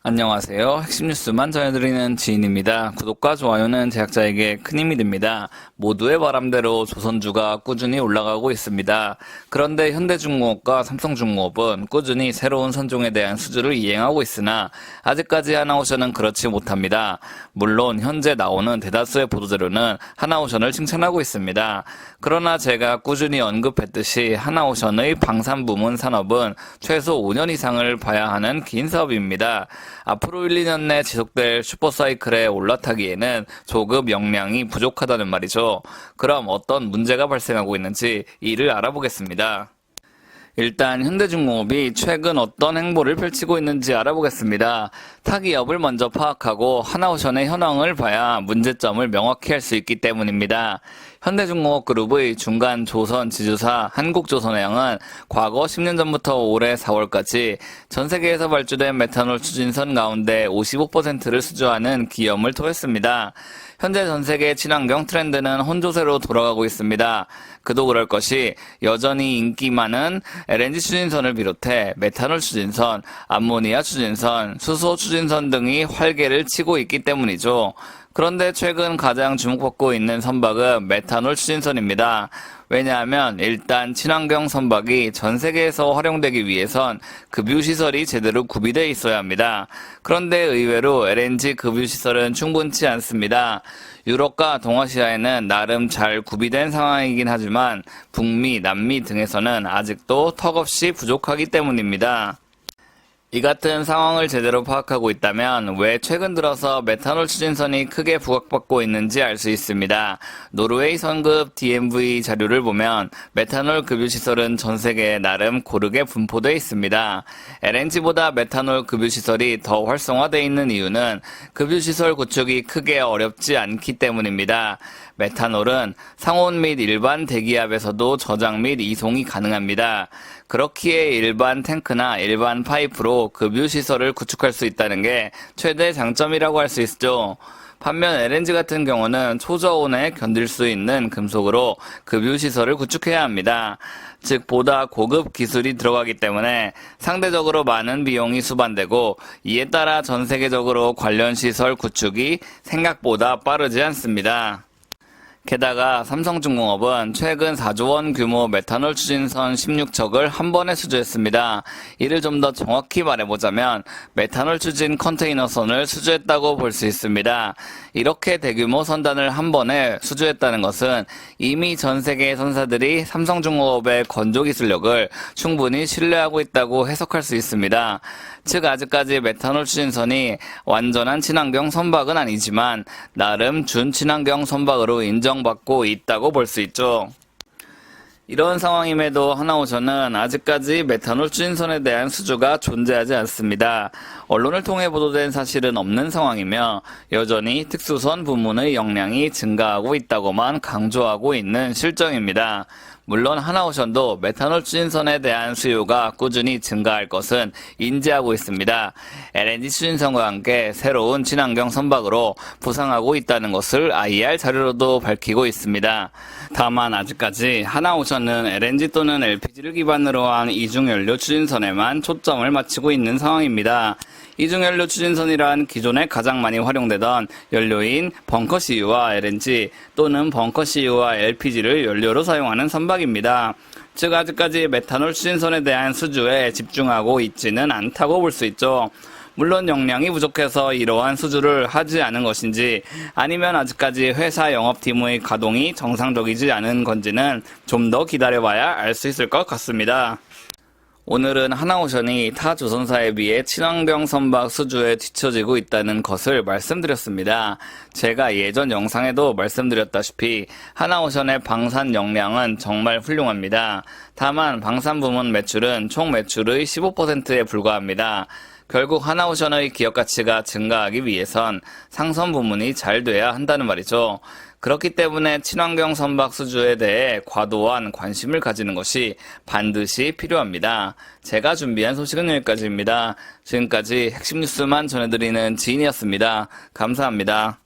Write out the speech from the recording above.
안녕하세요. 핵심 뉴스만 전해드리는 지인입니다. 구독과 좋아요는 제작자에게 큰 힘이 됩니다. 모두의 바람대로 조선주가 꾸준히 올라가고 있습니다. 그런데 현대중공업과 삼성중공업은 꾸준히 새로운 선종에 대한 수주를 이행하고 있으나 아직까지 하나오션은 그렇지 못합니다. 물론 현재 나오는 대다수의 보도자료는 하나오션을 칭찬하고 있습니다. 그러나 제가 꾸준히 언급했듯이 하나오션의 방산부문 산업은 최소 5년 이상을 봐야 하는 긴 사업입니다. 앞으로 1, 2년 내 지속될 슈퍼사이클에 올라타기에는 조급 역량이 부족하다는 말이죠. 그럼 어떤 문제가 발생하고 있는지 이를 알아보겠습니다. 일단 현대중공업이 최근 어떤 행보를 펼치고 있는지 알아보겠습니다. 타기업을 먼저 파악하고 하나오션의 현황을 봐야 문제점을 명확히 할 수 있기 때문입니다. 현대중공업 그룹의 중간 조선 지주사 한국조선해양은 과거 10년 전부터 올해 4월까지 전 세계에서 발주된 메탄올 추진선 가운데 55%를 수주하는 기염을 토했습니다. 현재 전 세계 친환경 트렌드는 혼조세로 돌아가고 있습니다. 그도 그럴 것이 여전히 인기 많은 LNG 추진선을 비롯해 메탄올 추진선, 암모니아 추진선, 수소 추진선 등이 활개를 치고 있기 때문이죠. 그런데 최근 가장 주목받고 있는 선박은 메탄올 추진선입니다. 왜냐하면 일단 친환경 선박이 전 세계에서 활용되기 위해선 급유시설이 제대로 구비되어 있어야 합니다. 그런데 의외로 LNG 급유시설은 충분치 않습니다. 유럽과 동아시아에는 나름 잘 구비된 상황이긴 하지만 북미, 남미 등에서는 아직도 턱없이 부족하기 때문입니다. 이 같은 상황을 제대로 파악하고 있다면 왜 최근 들어서 메탄올 추진선이 크게 부각받고 있는지 알 수 있습니다. 노르웨이 선급 DMV 자료를 보면 메탄올 급유시설은 전 세계에 나름 고르게 분포되어 있습니다. LNG보다 메탄올 급유시설이 더 활성화되어 있는 이유는 급유시설 구축이 크게 어렵지 않기 때문입니다. 메탄올은 상온 및 일반 대기압에서도 저장 및 이송이 가능합니다. 그렇기에 일반 탱크나 일반 파이프로 급유시설을 구축할 수 있다는 게 최대 장점이라고 할 수 있죠. 반면 LNG 같은 경우는 초저온에 견딜 수 있는 금속으로 급유시설을 구축해야 합니다. 즉 보다 고급 기술이 들어가기 때문에 상대적으로 많은 비용이 수반되고 이에 따라 전 세계적으로 관련 시설 구축이 생각보다 빠르지 않습니다. 게다가 삼성중공업은 최근 4조 원 규모 메탄올 추진선 16척을 한 번에 수주했습니다. 이를 좀 더 정확히 말해보자면 메탄올 추진 컨테이너선을 수주했다고 볼 수 있습니다. 이렇게 대규모 선단을 한 번에 수주했다는 것은 이미 전 세계의 선사들이 삼성중공업의 건조기술력을 충분히 신뢰하고 있다고 해석할 수 있습니다. 즉 아직까지 메탄올 추진선이 완전한 친환경 선박은 아니지만 나름 준친환경 선박으로 인정받고 있다고 볼 수 있죠. 이런 상황임에도 하나오션은 아직까지 메탄올 추진선에 대한 수주가 존재하지 않습니다. 언론을 통해 보도된 사실은 없는 상황이며 여전히 특수선 부문의 역량이 증가하고 있다고만 강조하고 있는 실정입니다. 물론 하나오션도 메탄올 추진선에 대한 수요가 꾸준히 증가할 것은 인지하고 있습니다. LNG 추진선과 함께 새로운 친환경 선박으로 부상하고 있다는 것을 IR 자료로도 밝히고 있습니다. 다만 아직까지 하나오션은 LNG 또는 LPG를 기반으로 한 이중연료 추진선에만 초점을 맞추고 있는 상황입니다. 이중연료 추진선이란 기존에 가장 많이 활용되던 연료인 벙커CU와 LNG 또는 벙커CU와 LPG를 연료로 사용하는 선박입니다. 즉 아직까지 메탄올 추진선에 대한 수주에 집중하고 있지는 않다고 볼 수 있죠. 물론 역량이 부족해서 이러한 수주를 하지 않은 것인지 아니면 아직까지 회사 영업팀의 가동이 정상적이지 않은 건지는 좀 더 기다려봐야 알 수 있을 것 같습니다. 오늘은 하나오션이 타 조선사에 비해 친환경 선박 수주에 뒤처지고 있다는 것을 말씀드렸습니다. 제가 예전 영상에도 말씀드렸다시피 하나오션의 방산 역량은 정말 훌륭합니다. 다만 방산 부문 매출은 총 매출의 15%에 불과합니다. 결국 하나오션의 기업 가치가 증가하기 위해선 상선 부문이 잘 돼야 한다는 말이죠. 그렇기 때문에 친환경 선박 수주에 대해 과도한 관심을 가지는 것이 반드시 필요합니다. 제가 준비한 소식은 여기까지입니다. 지금까지 핵심 뉴스만 전해드리는 지인이었습니다. 감사합니다.